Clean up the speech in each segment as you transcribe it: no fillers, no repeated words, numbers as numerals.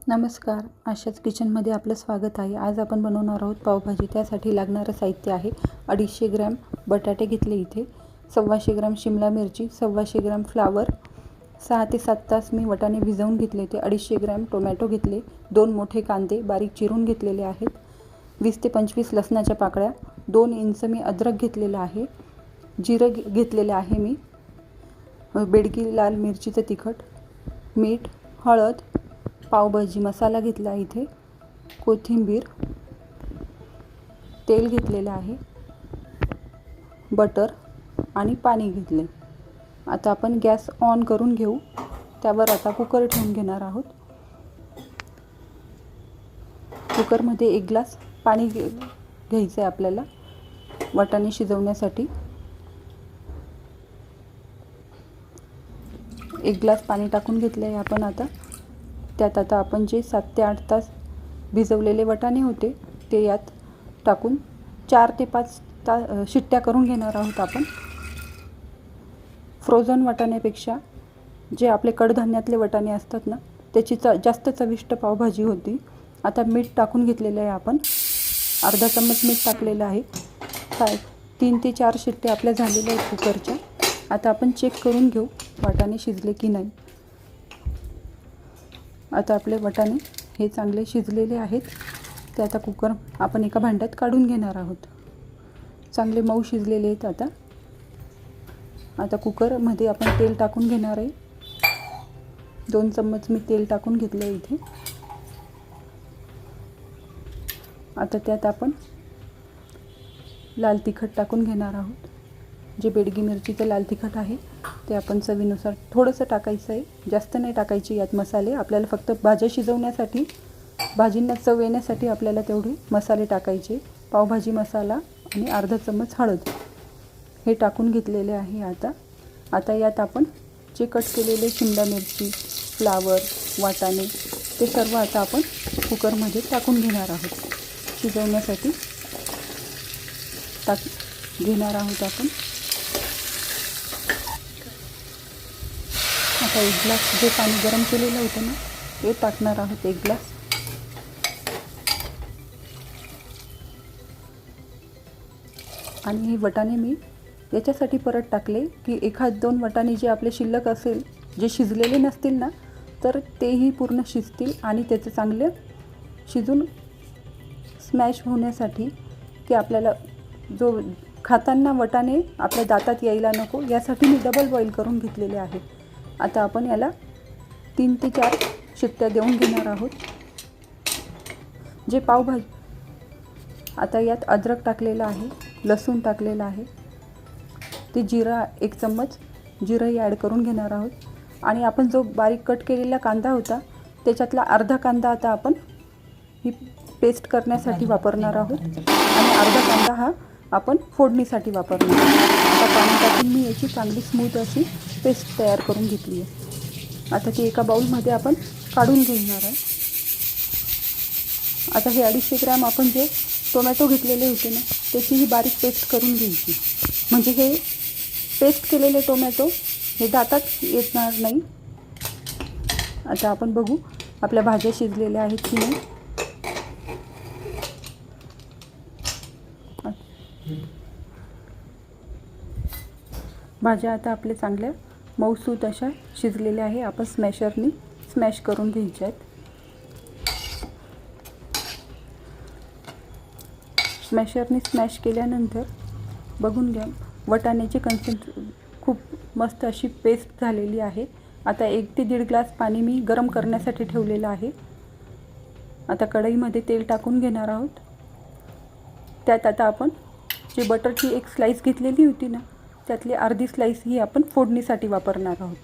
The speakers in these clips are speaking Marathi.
नमस्कार, आशाच किचनमध्ये आपलं स्वागत आहे। आज आपण बनवणार आहोत पावभाजी। त्यासाठी लागणारं साहित्य आहे 250 ग्रॅम बटाटे घेतले इथे, 125 ग्रॅम शिमला मिरची, 125 ग्रॅम फ्लावर, 6 ते 7 तास मी वाटाणे भिजवून घेतले होते, 250 ग्रॅम टोमॅटो घेतले, 2 मोठे कांदे बारीक चिरून घेतलेले आहेत, 20 ते 25 लसणाच्या पाकळ्या, 2 इंच मी अद्रक घेतलेला आहे, जिरं घेतलेले आहे मी, बेडगी लाल मिरचीचं तिखट, मीठ, हळद, पावभाजी मसाला घेतला इथे, कोथिंबीर, तेल घेतलेले आहे, बटर आणि पाणी घेतले। आता आपण गॅस ऑन करून घेऊ। त्यावर आता कुकर ठेवून घेणार आहोत। कुकरमध्ये 1 ग्लास पाणी घ्यायचं आहे आपल्याला वाटाणे शिजवण्यासाठी। 1 ग्लास पाणी टाकून घेतले आहे आपण। आता त्यात आपण जे 7 ते 8 तास भिजवलेले वाटाणे होते ते यात टाकून 4 ते 5 शिट्ट्या करून घेणार आहोत आपण। फ्रोझन वाटाण्यापेक्षा जे आपले कडधान्यातले वाटाणे असतात ना, त्याची जास्त चविष्ट पावभाजी होती। आता मीठ टाकून घेतलेले आहे आपण, अर्धा चम्मच मीठ टाकलेलं आहे। 3 ते 4 शिट्ट्या आपल्या झालेल्या आहेत कुकरच्या। आता आपण चेक करून घेऊ वाटाणे शिजले की नाही। आता आपले वाटाणे हे चांगले शिजलेले आहेत। ते आता कुकर आपण एका भांड्यात काढून घेणार आहोत। चांगले मऊ शिजलेले आहेत। आता कुकरमध्ये आपण तेल टाकून घेणार आहे। 2 चम्मच मी तेल टाकून घेतलं इथे। आता त्यात आपण लाल तिखट टाकून घेणार आहोत। जे बेडगी मिरचीचं लाल तिखट आहे ते आपण चवीनुसार थोडंसं टाकायचं आहे, जास्त नाही टाकायचे यात मसाले। आपल्याला फक्त भाज्या शिजवण्यासाठी, भाजींना चव येण्यासाठी आपल्याला तेवढे मसाले टाकायचे। पावभाजी मसाला आणि अर्धा चम्मच हळद हे टाकून घेतलेले आहे। आता यात आपण जे कट केलेले शिमला मिरची, फ्लावर, वाटाणे ते सर्व आता आपण कुकरमध्ये टाकून घेणार आहोत। शिजवण्यासाठी घेणार आहोत आपण। आता 1 ग्लास जे पाणी गरम केलेलं होतं ना ते टाकणार आहोत, 1 ग्लास। आणि हे वाटाणे मी याच्यासाठी परत टाकले की 1-2 वाटाणे जे आपले शिल्लक असेल, जे शिजलेले नसतील ना, तर तेही पूर्ण शिजतील आणि त्याचं चांगलं शिजून स्मॅश होण्यासाठी, की आपल्याला जो खाताना वाटाणे आपल्या दातात यायला नको यासाठी मी डबल बॉईल करून घेतलेले आहे। आता आपण याला 3 ते 4 शिट्ट्या देऊन घेणार आहोत। जे पावभाजी आता यात अद्रक टाकलेलं आहे, लसूण टाकलेलं आहे, ते जिरा 1 चम्मच जिरंही ॲड करून घेणार आहोत। आणि आपण जो बारीक कट केलेला कांदा होता त्याच्यातला अर्धा कांदा आता आपण ही पेस्ट करण्यासाठी वापरणार आहोत आणि अर्धा कांदा हा आपण फोडणीसाठी वापरणार आहोत। आता पाणी टाकून मी याची चांगली स्मूथ अशी पेस्ट तयार करून घेतली आहे। आता ती एका बाउलमध्ये आपण काढून घेणार आहे। आता हे 250 ग्रॅम आपण जे टोमॅटो घेतलेले होते ना त्याचीही बारीक पेस्ट करून घ्यायची, म्हणजे हे पेस्ट केलेले टोमॅटो हे दातात येणार नाही। आता आपण बघू आपल्या भाज्या शिजलेल्या आहेत की नाही। भाज्या आता आपल्या चांगल्या मऊसूत अशा शिजलेल्या आहे। आपण स्मॅशरनी स्मॅश करून घ्यायच्या आहेत। स्मॅशरनी स्मॅश केल्यानंतर बघून घ्या वाटाण्याची खूप मस्त अशी पेस्ट झालेली आहे। आता 1 ते 1.5 ग्लास पाणी मी गरम करण्यासाठी ठेवलेलं आहे। आता कढईमध्ये तेल टाकून घेणार आहोत। त्यात आता आपण जे बटरची 1 स्लाइस घेतलेली होती ना त्यातली अर्धी स्लाइस ही आपण फोडणीसाठी वापरणार आहोत।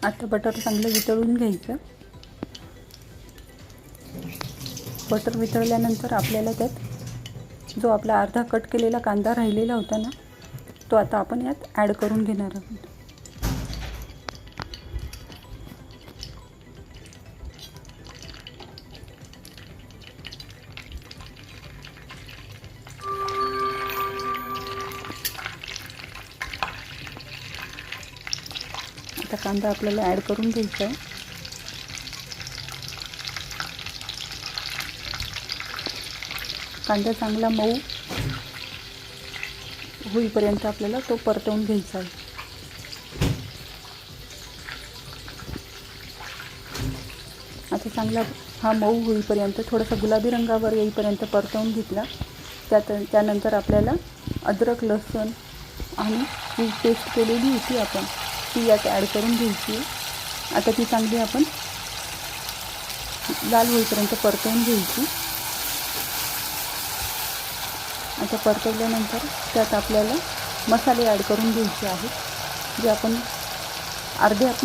आता बटर चांगलं वितळून घ्यायचं। बटर वितळल्यानंतर आपल्याला त्यात जो आपला अर्धा कट केलेला कांदा राहिलेला होता ना तो आता आपण यात ॲड करून घेणार आहोत। आता कांदा आपल्याला ॲड करून घ्यायचा आहे. कांदा चांगला मऊ होईपर्यंत आपल्याला तो परतवून घ्यायचा आहे. आता चांगला हा मऊ होईपर्यंत थोडासा गुलाबी रंगावर येईपर्यंत परतवून घेतला. त्यानंतर आपल्याला अद्रक लसूण आणि ही पेस्ट केलेली होती आपण ती यात ॲड करून घ्यायची. आता ती चांगली आपण लाल होईपर्यंत परतवून घ्यायची. आता परतवल्यानंतर त्यात आपल्याला मसाले ॲड करून घ्यायचे आहेत. जे आपण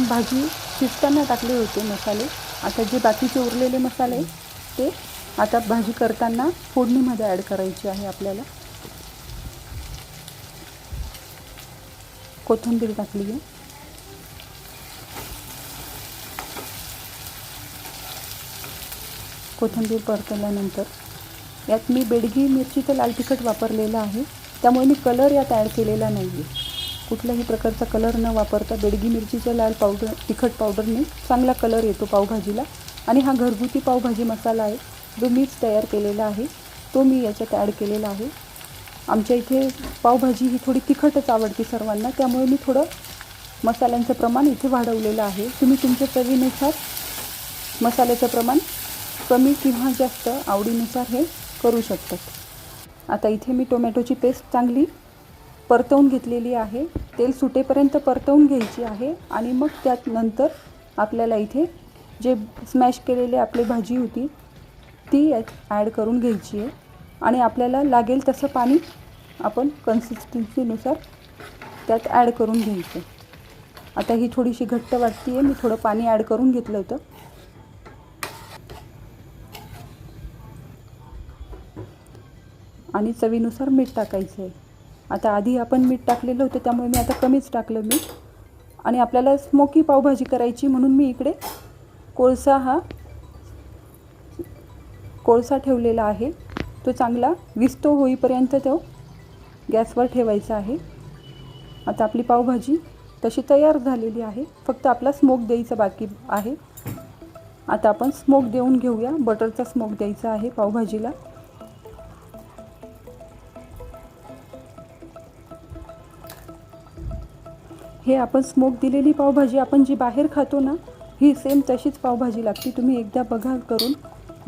भाजी शिजताना टाकले होते मसाले. आता जे बाकीचे उरलेले मसाले ते आता भाजी करताना फोडणीमध्ये ॲड करायचे आहे. आपल्याला कोथिंबीर टाकली आहे. कोथिंबीर परतवल्यानंतर यात मी बेडगी मिरचीचं लाल तिखट वापरलेलं आहे. त्यामुळे मी कलर यात ॲड केलेला नाही आहे. कुठल्याही प्रकारचा कलर न वापरता बेडगी मिरचीचं लाल तिखट पावडरने चांगला कलर येतो पावभाजीला. आणि हा घरगुती पावभाजी मसाला आहे जो मीच तयार केलेला आहे, तो मी याच्यात ॲड केलेला आहे. आमच्या इथे पावभाजी ही थोडी तिखटच आवडते सर्वांना, त्यामुळे मी थोडं मसाल्यांचं प्रमाण इथे वाढवलेलं आहे. तुम्ही तुमच्या चवीनुसार मसाल्याचं प्रमाण कमी किंवा जास्त आवडीनुसार हे करू शकतात. आता इथे मी टोमॅटोची पेस्ट चांगली परतवून घेतलेली आहे. तेल सुटेपर्यंत परतवून घ्यायची आहे. आणि मग त्यात नंतर आपल्याला इथे जे स्मॅश केलेली आपली भाजी होती ती यात ॲड करून घ्यायची आहे. आणि आपल्याला लागेल तसं पाणी आपण कन्सिस्टन्सीनुसार त्यात ॲड करून घ्यायचं. आता ही थोडीशी घट्ट वाटते आहे, मी थोडं पाणी ॲड करून घेतलं होतं. आणि चवीनुसार मीठ टाकायचं आहे. आता आधी आपण मीठ टाकलेलं होतं त्यामुळे मी आता कमीच टाकलं मीठ. आणि आपल्याला स्मोकी पावभाजी करायची म्हणून मी इकडे कोळसा ठेवलेला आहे. तो चांगला विस्तो होईपर्यंत तो गॅसवर ठेवायचा आहे. आता आपली पावभाजी तशी तयार झालेली आहे. फक्त आपला स्मोक द्यायचा बाकी आहे. आता आपण स्मोक देऊन घेऊया. बटरचा स्मोक द्यायचा आहे पावभाजीला. हे आपण स्मोक दिलेली पावभाजी आपण जी बाहेर खातो ना, ही सेम तशीच पावभाजी लागते. तुम्ही एकदा बघा करून.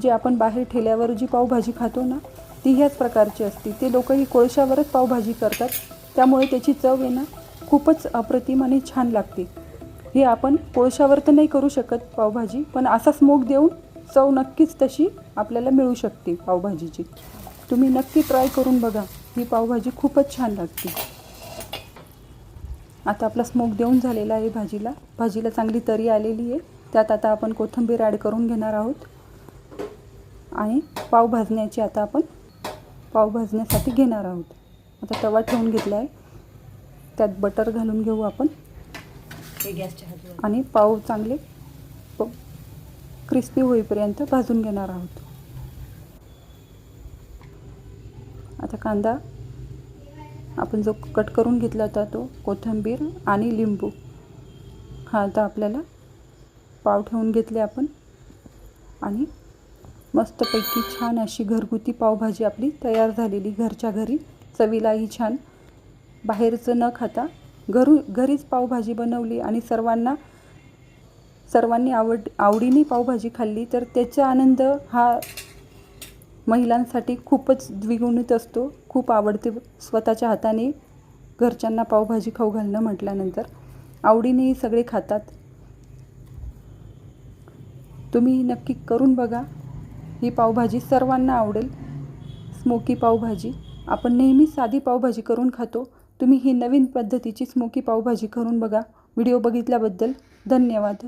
जे आपण बाहेर ठेल्यावर जी पावभाजी खातो ना ती ह्याच प्रकारची असते. ते लोकही कोळशावरच पावभाजी करतात, त्यामुळे त्याची चव आहे ना खूपच अप्रतिम आणि छान लागते. हे आपण कोळशावर तर नाही करू शकत पावभाजी, पण असा स्मोक देऊन चव नक्कीच तशी आपल्याला मिळू शकते पावभाजीची. तुम्ही नक्की ट्राय करून बघा. ही पावभाजी खूपच छान लागते. आता आपला स्मोक देऊन झालेला आहे भाजीला चांगली तरी आलेली आहे. त्यात आता आपण कोथिंबीर ॲड करून घेणार आहोत. आणि पाव भाजण्यासाठी घेणार आहोत. आता तवा ठेवून घेतला आहे. त्यात बटर घालून घेऊ आपण. आणि पाव चांगले क्रिस्पी होईपर्यंत भाजून घेणार आहोत. आता कांदा आपण जो कट करून घेतला होता तो, कोथिंबीर आणि लिंबू, हा आता आपल्याला पाव ठेवून घेतले आपण. आणि मस्तपैकी छान अशी घरगुती पावभाजी आपली तयार झालेली. घरच्या घरी चवीलाही छान. बाहेरचं न खाता घरीच पावभाजी बनवली आणि सर्वांनी आवडीने पावभाजी खाल्ली तर त्याचा आनंद हा महिलांसाठी खूपच द्विगुणित असतो. खूप आवडते स्वतःच्या हाताने घरच्यांना पावभाजी खाऊ घालणं म्हटल्यानंतर. आवडीनेही सगळे खातात. तुम्ही नक्की करून बघा. ही पावभाजी सर्वांना आवडेल. स्मोकी पावभाजी. आपण नेहमी साधी पावभाजी करून खातो. तुम्ही ही नवीन पद्धतीची स्मोकी पावभाजी करून बघा. व्हिडिओ बघितल्याबद्दल धन्यवाद.